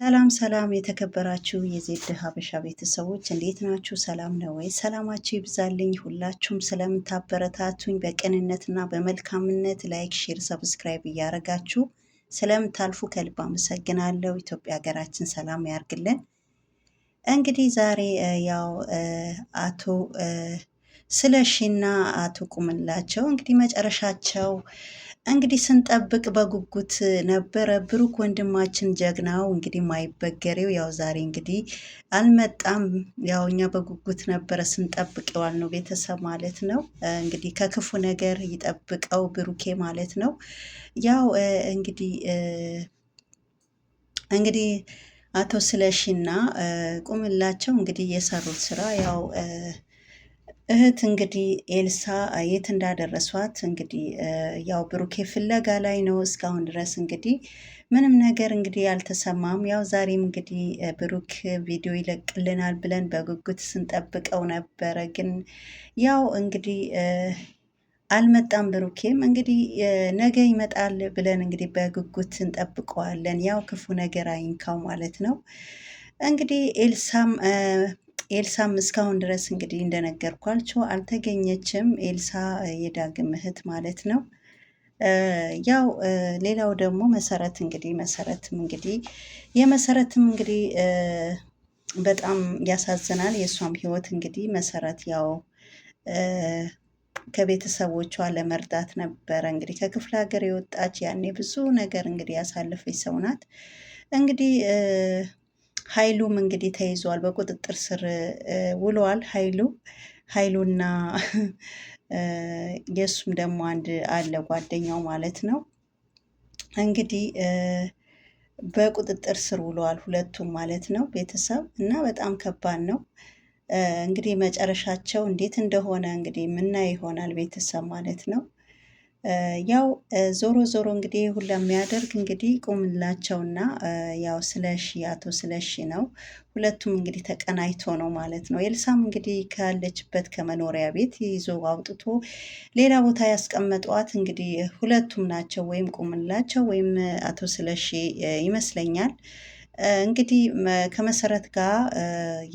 ሰላም ሰላም የተከበራችሁ የዜድ ሀበሻ ቤተሰቦች እንዴት ናችሁ? ሰላም ነው ወይ? ሰላማችሁ ይብዛልኝ። ሁላችሁም ስለምታበረታቱኝ በቅንነትና በመልካምነት ላይክ፣ ሼር፣ ሰብስክራይብ እያደረጋችሁ ስለምታልፉ ከልብ አመሰግናለሁ። ኢትዮጵያ ሀገራችን ሰላም ያርግልን። እንግዲህ ዛሬ ያው አቶ ስለሺና አቶ ቁምላቸው እንግዲህ መጨረሻቸው እንግዲህ ስንጠብቅ በጉጉት ነበረ። ብሩክ ወንድማችን ጀግናው እንግዲህ ማይበገሬው ያው ዛሬ እንግዲህ አልመጣም። ያው እኛ በጉጉት ነበረ ስንጠብቅ የዋልነው ቤተሰብ ማለት ነው። እንግዲህ ከክፉ ነገር ይጠብቀው ብሩኬ ማለት ነው። ያው እንግዲህ አቶ ስለሺና ቁምላቸው እንግዲህ የሰሩት ስራ ያው እህት እንግዲህ ኤልሳ የት እንዳደረሷት እንግዲህ ያው ብሩኬ ፍለጋ ላይ ነው እስካሁን ድረስ እንግዲህ ምንም ነገር እንግዲህ አልተሰማም። ያው ዛሬም እንግዲህ ብሩክ ቪዲዮ ይለቅልናል ብለን በጉጉት ስንጠብቀው ነበረ። ግን ያው እንግዲህ አልመጣም። ብሩኬም እንግዲህ ነገ ይመጣል ብለን እንግዲህ በጉጉት እንጠብቀዋለን። ያው ክፉ ነገር አይንካው ማለት ነው። እንግዲህ ኤልሳም እስካሁን ድረስ እንግዲህ እንደነገርኳቸው አልተገኘችም። ኤልሳ የዳግም እህት ማለት ነው። ያው ሌላው ደግሞ መሰረትም እንግዲህ የመሰረትም እንግዲህ በጣም ያሳዝናል። የእሷም ህይወት እንግዲህ መሰረት ያው ከቤተሰቦቿ ለመርዳት ነበረ እንግዲህ ከክፍለ ሀገር የወጣች ያኔ ብዙ ነገር እንግዲህ ያሳለፈች ሰው ናት። እንግዲህ ኃይሉም እንግዲህ ተይዟል፣ በቁጥጥር ስር ውለዋል። ኃይሉና የእሱም ደግሞ አንድ አለ ጓደኛው ማለት ነው። እንግዲህ በቁጥጥር ስር ውለዋል ሁለቱም ማለት ነው ቤተሰብ እና በጣም ከባድ ነው። እንግዲህ መጨረሻቸው እንዴት እንደሆነ እንግዲህ የምናይ ይሆናል ቤተሰብ ማለት ነው። ያው ዞሮ ዞሮ እንግዲህ ሁላ የሚያደርግ እንግዲህ ቁምላቸውና ያው ስለሺ አቶ ስለሺ ነው። ሁለቱም እንግዲህ ተቀናይቶ ነው ማለት ነው። ኤልሳም እንግዲህ ካለችበት ከመኖሪያ ቤት ይዞ አውጥቶ ሌላ ቦታ ያስቀመጧት እንግዲህ ሁለቱም ናቸው፣ ወይም ቁምላቸው ወይም አቶ ስለሺ ይመስለኛል። እንግዲህ ከመሰረት ጋር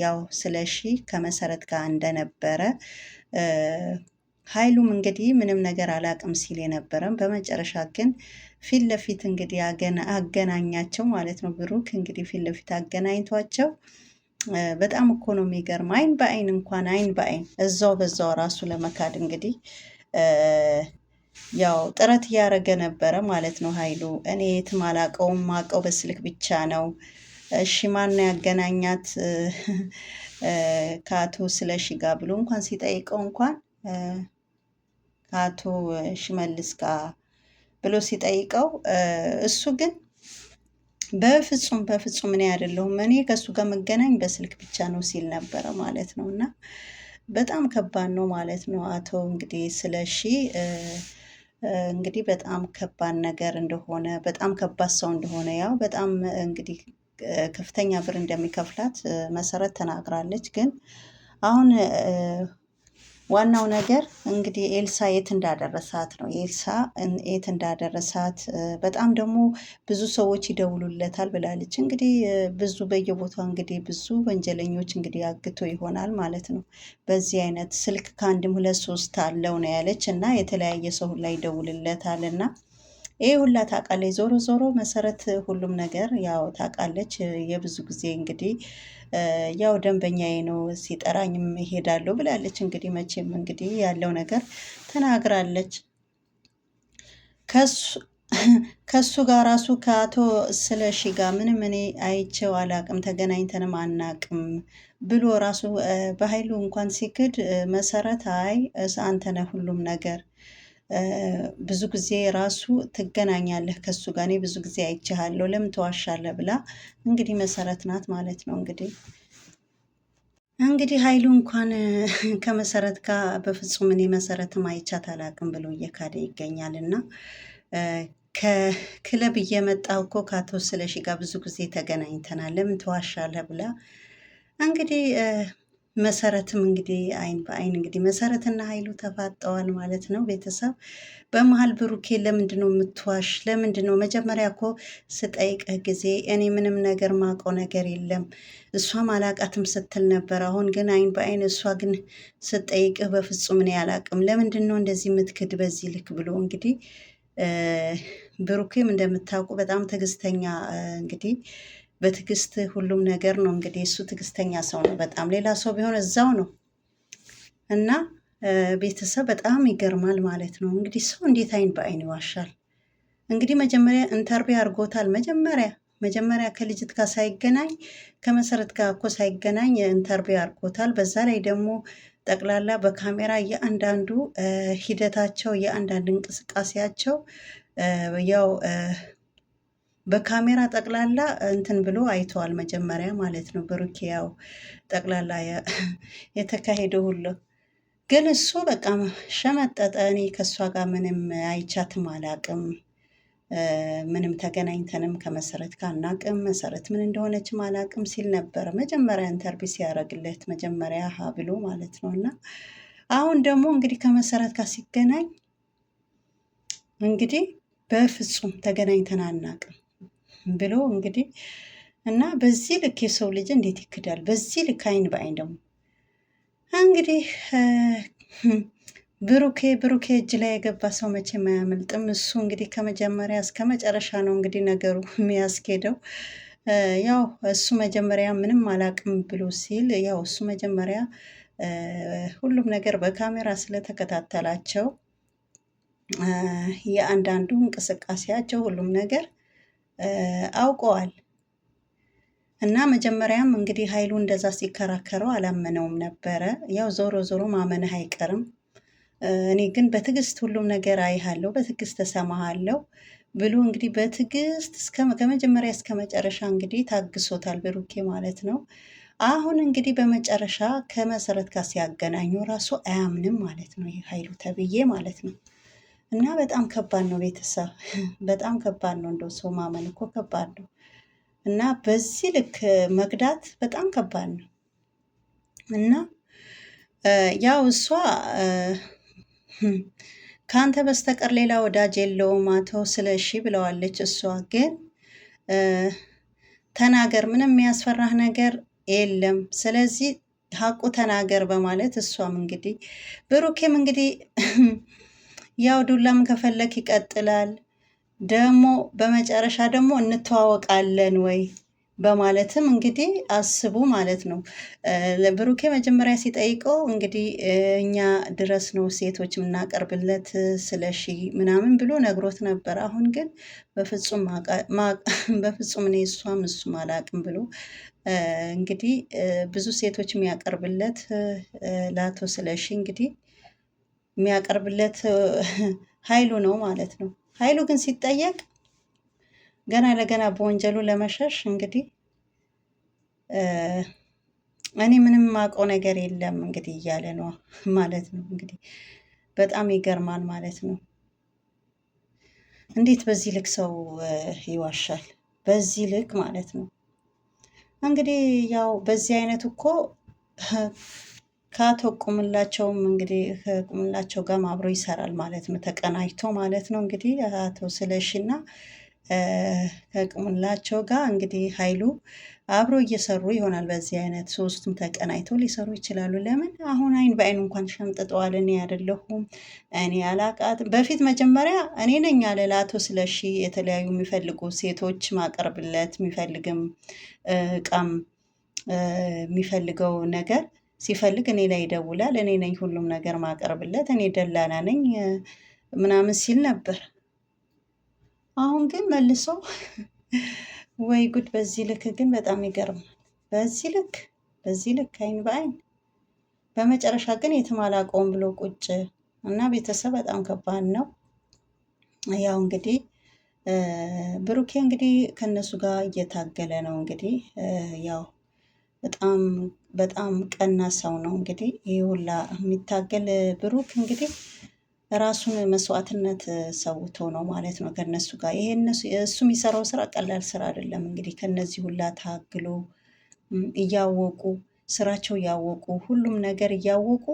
ያው ስለሺ ከመሰረት ጋር እንደነበረ ኃይሉም እንግዲህ ምንም ነገር አላቅም ሲል የነበረም በመጨረሻ ግን ፊት ለፊት እንግዲህ አገናኛቸው ማለት ነው። ብሩክ እንግዲህ ፊት ለፊት አገናኝቷቸው በጣም እኮ ነው የሚገርም። አይን በአይን እንኳን አይን በአይን እዛው በዛው ራሱ ለመካድ እንግዲህ ያው ጥረት እያደረገ ነበረ ማለት ነው። ኃይሉ እኔ የትም አላቀውም፣ ማቀው በስልክ ብቻ ነው። እሺ ማን ያገናኛት ከአቶ ስለሺ ጋር ብሎ እንኳን ሲጠይቀው እንኳን ከአቶ ሽመልስ ጋር ብሎ ሲጠይቀው እሱ ግን በፍጹም እኔ አይደለሁም፣ እኔ ከእሱ ጋር መገናኝ በስልክ ብቻ ነው ሲል ነበረ ማለት ነው። እና በጣም ከባድ ነው ማለት ነው። አቶ እንግዲህ ስለሺ እንግዲህ በጣም ከባድ ነገር እንደሆነ፣ በጣም ከባድ ሰው እንደሆነ ያው በጣም እንግዲህ ከፍተኛ ብር እንደሚከፍላት መሰረት ተናግራለች። ግን አሁን ዋናው ነገር እንግዲህ ኤልሳ የት እንዳደረሳት ነው። ኤልሳ የት እንዳደረሳት በጣም ደግሞ ብዙ ሰዎች ይደውሉለታል ብላለች። እንግዲህ ብዙ በየቦታው እንግዲህ ብዙ ወንጀለኞች እንግዲህ አግቶ ይሆናል ማለት ነው። በዚህ አይነት ስልክ ከአንድም ሁለት ሶስት አለው ነው ያለች እና የተለያየ ሰው ላይ ይደውልለታል እና ይህ ሁላ ታውቃለች። ዞሮ ዞሮ መሰረት ሁሉም ነገር ያው ታውቃለች። የብዙ ጊዜ እንግዲህ ያው ደንበኛዬ ነው ሲጠራኝም እሄዳለሁ ብላለች። እንግዲህ መቼም እንግዲህ ያለው ነገር ተናግራለች። ከሱ ጋር ራሱ ከአቶ ስለሺ ጋር ምንም እኔ አይቼው አላቅም፣ ተገናኝተንም አናቅም ብሎ ራሱ በኃይሉ እንኳን ሲክድ መሰረት አይ አንተ ነህ ሁሉም ነገር ብዙ ጊዜ ራሱ ትገናኛለህ ከሱ ጋር፣ እኔ ብዙ ጊዜ አይቼሃለሁ ለምን ተዋሻለህ ብላ እንግዲህ መሰረት ናት ማለት ነው። እንግዲህ ኃይሉ እንኳን ከመሰረት ጋር በፍጹም እኔ መሰረትም አይቻት አላቅም ብሎ እየካደ ይገኛል። እና ከክለብ እየመጣው እኮ ከአቶ ስለሺ ጋር ብዙ ጊዜ ተገናኝተናል ለምን ተዋሻለህ ብላ እንግዲህ መሰረትም እንግዲህ አይን በአይን እንግዲህ መሰረትና ኃይሉ ተፋጠዋል ማለት ነው። ቤተሰብ በመሀል ብሩኬ ለምንድን ነው የምትዋሽ? ለምንድን ነው መጀመሪያ እኮ ስጠይቅህ ጊዜ እኔ ምንም ነገር ማውቀው ነገር የለም እሷም አላቃትም ስትል ነበር። አሁን ግን አይን በአይን እሷ ግን ስጠይቅህ በፍጹም እኔ አላቅም። ለምንድን ነው እንደዚህ የምትክድ በዚህ ልክ ብሎ እንግዲህ ብሩኬም እንደምታውቁ በጣም ትዕግስተኛ እንግዲህ በትዕግስት ሁሉም ነገር ነው እንግዲህ እሱ ትዕግስተኛ ሰው ነው በጣም ሌላ ሰው ቢሆን እዛው ነው እና ቤተሰብ በጣም ይገርማል ማለት ነው። እንግዲህ ሰው እንዴት አይን በአይን ይዋሻል? እንግዲህ መጀመሪያ ኢንተርቪው አድርጎታል። መጀመሪያ ከልጅት ጋር ሳይገናኝ ከመሰረት ጋር እኮ ሳይገናኝ ኢንተርቪው አድርጎታል። በዛ ላይ ደግሞ ጠቅላላ በካሜራ የአንዳንዱ ሂደታቸው የአንዳንድ እንቅስቃሴያቸው ያው በካሜራ ጠቅላላ እንትን ብሎ አይተዋል መጀመሪያ ማለት ነው። ብሩኬ ያው ጠቅላላ የተካሄደው ሁሉ ግን እሱ በቃ ሸመጠጠ። እኔ ከእሷ ጋር ምንም አይቻትም አላቅም፣ ምንም ተገናኝተንም ከመሰረት ጋር አናቅም፣ መሰረት ምን እንደሆነችም አላቅም ሲል ነበረ መጀመሪያ ኢንተርቪው ሲያደርግለት መጀመሪያ ሀ ብሎ ማለት ነው። እና አሁን ደግሞ እንግዲህ ከመሰረት ጋር ሲገናኝ እንግዲህ በፍጹም ተገናኝተን አናቅም ብሎ እንግዲህ እና በዚህ ልክ የሰው ልጅ እንዴት ይክዳል? በዚህ ልክ አይን በአይን ደግሞ እንግዲህ ብሩኬ እጅ ላይ የገባ ሰው መቼም አያመልጥም። እሱ እንግዲህ ከመጀመሪያ እስከ መጨረሻ ነው እንግዲህ ነገሩ የሚያስኬደው። ያው እሱ መጀመሪያ ምንም አላቅም ብሎ ሲል ያው እሱ መጀመሪያ ሁሉም ነገር በካሜራ ስለተከታተላቸው የአንዳንዱ እንቅስቃሴያቸው ሁሉም ነገር አውቀዋል። እና መጀመሪያም እንግዲህ ኃይሉ እንደዛ ሲከራከረው አላመነውም ነበረ። ያው ዞሮ ዞሮ ማመንህ አይቀርም፣ እኔ ግን በትዕግስት ሁሉም ነገር አይሃለሁ፣ በትዕግስት ተሰማሃለሁ ብሎ እንግዲህ በትዕግስት ከመጀመሪያ እስከ መጨረሻ እንግዲህ ታግሶታል ብሩኬ ማለት ነው። አሁን እንግዲህ በመጨረሻ ከመሰረት ጋር ሲያገናኙ ራሱ አያምንም ማለት ነው፣ ይህ ኃይሉ ተብዬ ማለት ነው። እና በጣም ከባድ ነው ቤተሰብ፣ በጣም ከባድ ነው። እንደው ሰው ማመን እኮ ከባድ ነው። እና በዚህ ልክ መክዳት በጣም ከባድ ነው። እና ያው እሷ ከአንተ በስተቀር ሌላ ወዳጅ የለውም አቶ ስለሺ ብለዋለች። እሷ ግን ተናገር፣ ምንም የሚያስፈራህ ነገር የለም፣ ስለዚህ ሀቁ ተናገር በማለት እሷም እንግዲህ ብሩኬም እንግዲህ ያው ዱላም ከፈለክ ይቀጥላል ደግሞ በመጨረሻ ደግሞ እንተዋወቃለን ወይ በማለትም እንግዲህ አስቡ ማለት ነው። ብሩኬ መጀመሪያ ሲጠይቀው እንግዲህ እኛ ድረስ ነው ሴቶች የምናቀርብለት ስለሺ ምናምን ብሎ ነግሮት ነበር። አሁን ግን በፍጹም እኔ እሱም አላቅም ብሎ እንግዲህ ብዙ ሴቶች የሚያቀርብለት ለአቶ ስለሺ እንግዲህ የሚያቀርብለት ኃይሉ ነው ማለት ነው። ኃይሉ ግን ሲጠየቅ ገና ለገና በወንጀሉ ለመሸሽ እንግዲህ እኔ ምንም ማውቀው ነገር የለም እንግዲህ እያለ ነው ማለት ነው። እንግዲህ በጣም ይገርማል ማለት ነው። እንዴት በዚህ ልክ ሰው ይዋሻል? በዚህ ልክ ማለት ነው። እንግዲህ ያው በዚህ አይነት እኮ ከአቶ ቁምላቸውም እንግዲህ ከቁምላቸው ጋር አብሮ ይሰራል ማለት ነው፣ ተቀናጅቶ ማለት ነው። እንግዲህ አቶ ስለሺና ከቁምላቸው ጋር እንግዲህ ኃይሉ አብሮ እየሰሩ ይሆናል። በዚህ አይነት ሶስቱም ተቀናጅተው ሊሰሩ ይችላሉ። ለምን አሁን አይን በአይን እንኳን ሸምጥጠዋል። እኔ አይደለሁም እኔ አላቃትም። በፊት መጀመሪያ እኔ ነኝ አለ ለአቶ ስለሺ የተለያዩ የሚፈልጉ ሴቶች ማቀርብለት የሚፈልግም እቃም የሚፈልገው ነገር ሲፈልግ እኔ ላይ ይደውላል። እኔ ነኝ ሁሉም ነገር ማቀርብለት፣ እኔ ደላላ ነኝ ምናምን ሲል ነበር። አሁን ግን መልሶ ወይ ጉድ! በዚህ ልክ ግን በጣም ይገርማል። በዚህ ልክ አይን በአይን በመጨረሻ ግን የትም አላውቀውም ብሎ ቁጭ እና ቤተሰብ በጣም ከባድ ነው። ያው እንግዲህ ብሩኬ እንግዲህ ከነሱ ጋር እየታገለ ነው። እንግዲህ ያው በጣም ቀና ሰው ነው። እንግዲህ ይህ ሁላ የሚታገል ብሩክ እንግዲህ ራሱን መስዋዕትነት ሰውቶ ነው ማለት ነው ከነሱ ጋር። ይሄ እሱ የሚሰራው ስራ ቀላል ስራ አይደለም። እንግዲህ ከነዚህ ሁላ ታግሎ እያወቁ ስራቸው እያወቁ ሁሉም ነገር እያወቁ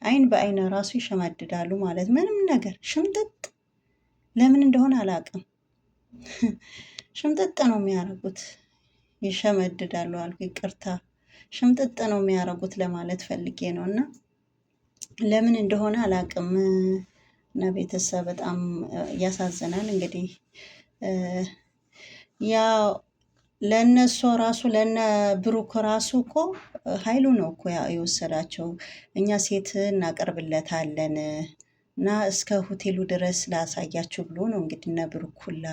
አይን በአይን ራሱ ይሸመድዳሉ ማለት ምንም ነገር ሽምጥጥ ለምን እንደሆነ አላውቅም። ሽምጥጥ ነው የሚያደርጉት። ይሸመድዳሉ አልኩ ይቅርታ፣ ሽምጥጥ ነው የሚያደርጉት ለማለት ፈልጌ ነው። እና ለምን እንደሆነ አላውቅም። እና ቤተሰብ በጣም ያሳዝናል። እንግዲህ ያው ለእነሱ ራሱ ለነ ብሩክ ራሱ እኮ ኃይሉ ነው እኮ የወሰዳቸው። እኛ ሴት እናቀርብለታለን እና እስከ ሆቴሉ ድረስ ላሳያችሁ ብሎ ነው እንግዲህ እነ ብሩክ ሁላ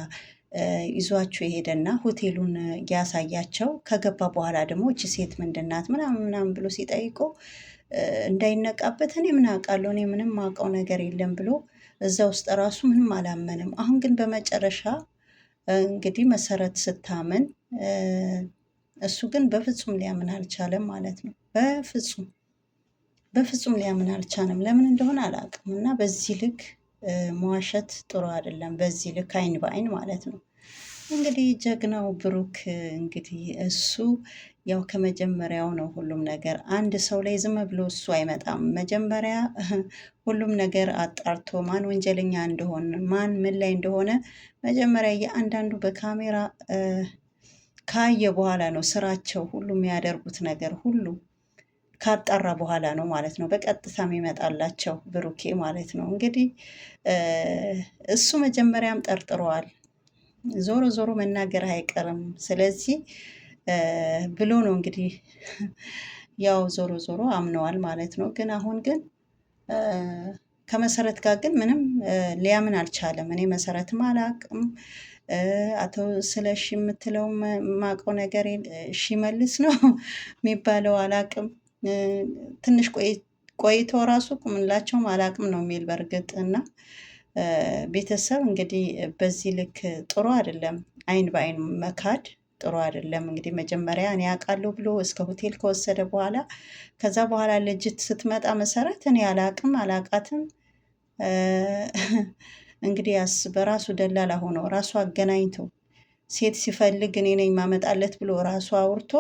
ይዟቸው የሄደና ሆቴሉን ያሳያቸው። ከገባ በኋላ ደግሞ እቺ ሴት ምንድናት ምናምን ምናምን ብሎ ሲጠይቁ እንዳይነቃበት እኔ ምን አውቃለሁ፣ እኔ ምንም አውቀው ነገር የለም ብሎ እዛ ውስጥ ራሱ ምንም አላመንም። አሁን ግን በመጨረሻ እንግዲህ መሰረት ስታምን እሱ ግን በፍጹም ሊያምን አልቻለም ማለት ነው። በፍጹም ሊያምን አልቻለም። ለምን እንደሆነ አላውቅም። እና በዚህ ልክ መዋሸት ጥሩ አይደለም። በዚህ ልክ አይን በአይን ማለት ነው። እንግዲህ ጀግናው ብሩክ እንግዲህ እሱ ያው ከመጀመሪያው ነው ሁሉም ነገር። አንድ ሰው ላይ ዝም ብሎ እሱ አይመጣም። መጀመሪያ ሁሉም ነገር አጣርቶ ማን ወንጀለኛ እንደሆነ ማን ምን ላይ እንደሆነ መጀመሪያ የአንዳንዱ በካሜራ ካየ በኋላ ነው ስራቸው ሁሉ የሚያደርጉት ነገር ሁሉ ካጣራ በኋላ ነው ማለት ነው በቀጥታ የሚመጣላቸው ብሩኬ ማለት ነው። እንግዲህ እሱ መጀመሪያም ጠርጥረዋል። ዞሮ ዞሮ መናገር አይቀርም። ስለዚህ ብሎ ነው እንግዲህ ያው ዞሮ ዞሮ አምነዋል ማለት ነው። ግን አሁን ግን ከመሰረት ጋር ግን ምንም ሊያምን አልቻለም። እኔ መሰረትም አላቅም አቶ ስለሺ የምትለው ማቀው ነገር መልስ ነው የሚባለው አላቅም። ትንሽ ቆይቶ ራሱ ቁምላቸውም አላቅም ነው የሚል በእርግጥ። እና ቤተሰብ እንግዲህ በዚህ ልክ ጥሩ አይደለም። አይን በአይን መካድ ጥሩ አይደለም። እንግዲህ መጀመሪያ እኔ አውቃለሁ ብሎ እስከ ሆቴል ከወሰደ በኋላ ከዛ በኋላ ልጅት ስትመጣ መሰረት እኔ አላቅም አላቃትም እንግዲህ በራሱ ደላላ ሆኖ ራሱ አገናኝቶ ሴት ሲፈልግ እኔ ነኝ ማመጣለት ብሎ ራሱ አውርቶ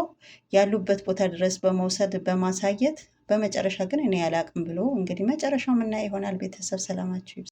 ያሉበት ቦታ ድረስ በመውሰድ በማሳየት በመጨረሻ ግን እኔ አላቅም ብሎ እንግዲህ መጨረሻው ምናየው ይሆናል። ቤተሰብ ሰላማችሁ ይብዛ።